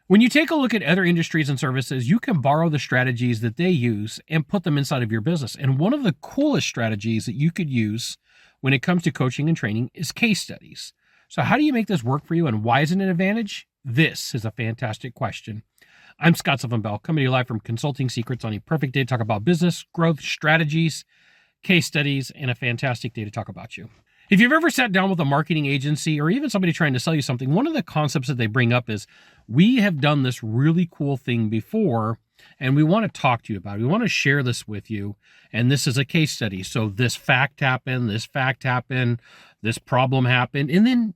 When you take a look at other industries and services, you can borrow the strategies that they use and put them inside of your business. And one of the coolest strategies that you could use when it comes to coaching and training is case studies. So, how do you make this work for you, and why is it an advantage? This is a fantastic question. I'm Scott Sylvan coming to you live from Consulting Secrets on a perfect day to talk about business, growth, strategies, case studies, and a fantastic day to talk about you. If you've ever sat down with a marketing agency or even somebody trying to sell you something, one of the concepts that they bring up is, we have done this really cool thing before, and we want to talk to you about it. We want to share this with you, and this is a case study. So this fact happened, this problem happened, and then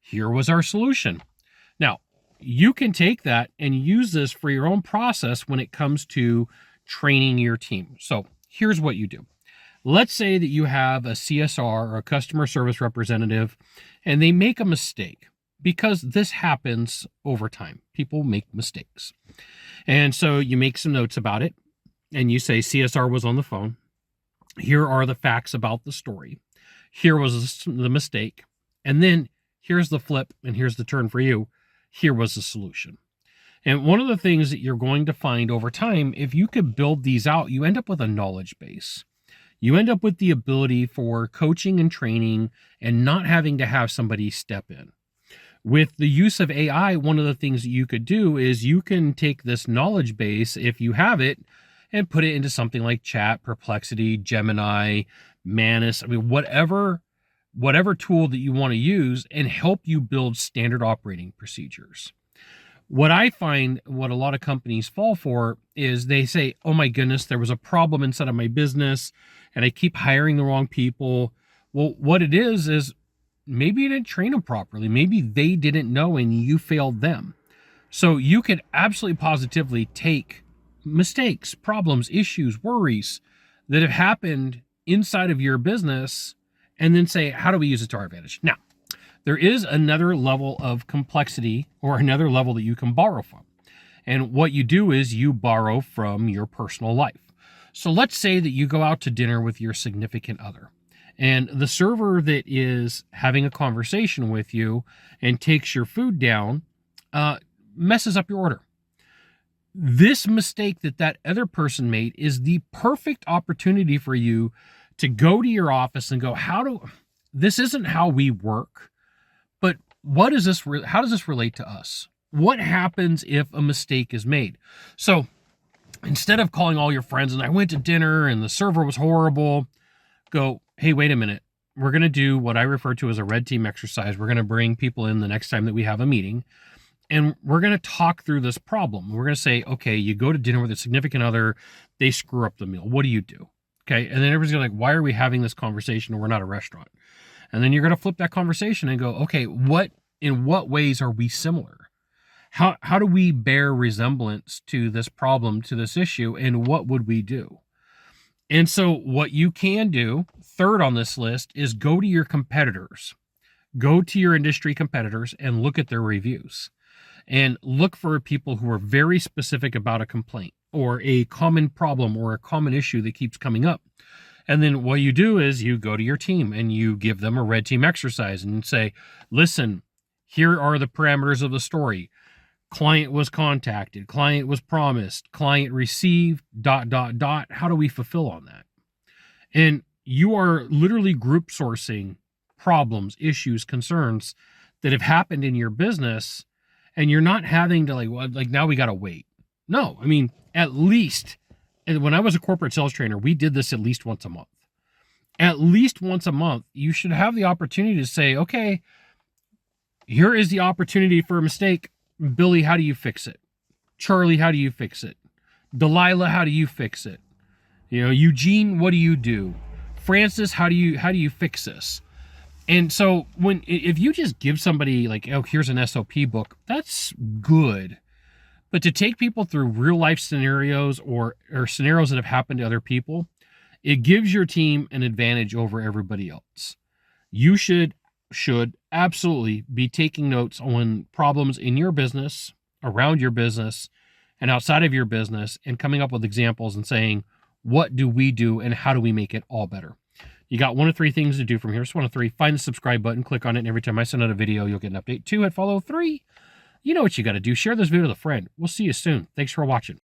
here was our solution. Now, you can take that and use this for your own process when it comes to training your team. So here's what you do. Let's say that you have a CSR or a customer service representative, and they make a mistake, because this happens over time. People make mistakes. And so you make some notes about it, and you say CSR was on the phone. Here are the facts about the story. Here was the mistake. And then here's the flip, and here's the turn for you. Here was the solution. And one of the things that you're going to find over time, if you could build these out, you end up with a knowledge base. You end up with the ability for coaching and training and not having to have somebody step in. With the use of AI, one of the things that you could do is you can take this knowledge base, if you have it, and put it into something like Chat, Perplexity, Gemini, Manus, whatever tool that you want to use, and help you build standard operating procedures. What I find, what a lot of companies fall for, is they say, oh my goodness, there was a problem inside of my business and I keep hiring the wrong people. Well, what it is maybe you didn't train them properly. Maybe they didn't know and you failed them. So you could absolutely positively take mistakes, problems, issues, worries that have happened inside of your business and then say, how do we use it to our advantage? Now, there is another level of complexity, or another level that you can borrow from. And what you do is you borrow from your personal life. So let's say that you go out to dinner with your significant other, and the server that is having a conversation with you and takes your food down messes up your order. This mistake that other person made is the perfect opportunity for you to go to your office and go, this isn't how we work, but how does this relate to us? What happens if a mistake is made? So instead of calling all your friends and I went to dinner and the server was horrible, go, hey, wait a minute. We're going to do what I refer to as a red team exercise. We're going to bring people in the next time that we have a meeting, and we're going to talk through this problem. We're going to say, okay, you go to dinner with a significant other, they screw up the meal. What do you do? Okay. And then everybody's going to like, why are we having this conversation and we're not a restaurant? And then you're going to flip that conversation and go, okay, in what ways are we similar? How do we bear resemblance to this problem, to this issue, and what would we do? And so what you can do, third on this list, is go to your competitors. Go to your industry competitors and look at their reviews. And look for people who are very specific about a complaint or a common problem or a common issue that keeps coming up. And then what you do is you go to your team and you give them a red team exercise and say, listen, here are the parameters of the story. Client was contacted, client was promised, client received, ... How do we fulfill on that? And you are literally group sourcing problems, issues, concerns that have happened in your business, and you're not having to now we got to wait. No, at least, and when I was a corporate sales trainer, we did this at least once a month. At least once a month, you should have the opportunity to say, okay, here is the opportunity for a mistake. Billy, how do you fix it? Charlie, how do you fix it? Delilah, how do you fix it? Eugene, what do you do? Francis, how do you fix this? And so if you just give somebody here's an SOP book, that's good. But to take people through real life scenarios or scenarios that have happened to other people, it gives your team an advantage over everybody else. You should absolutely be taking notes on problems in your business, around your business, and outside of your business, and coming up with examples and saying, what do we do and how do we make it all better? You got one of three things to do from here. So one of three, find the subscribe button, click on it, and every time I send out a video, you'll get an update. 2, hit follow. 3, You know what you got to do. Share this video with a friend. We'll see you soon. Thanks for watching.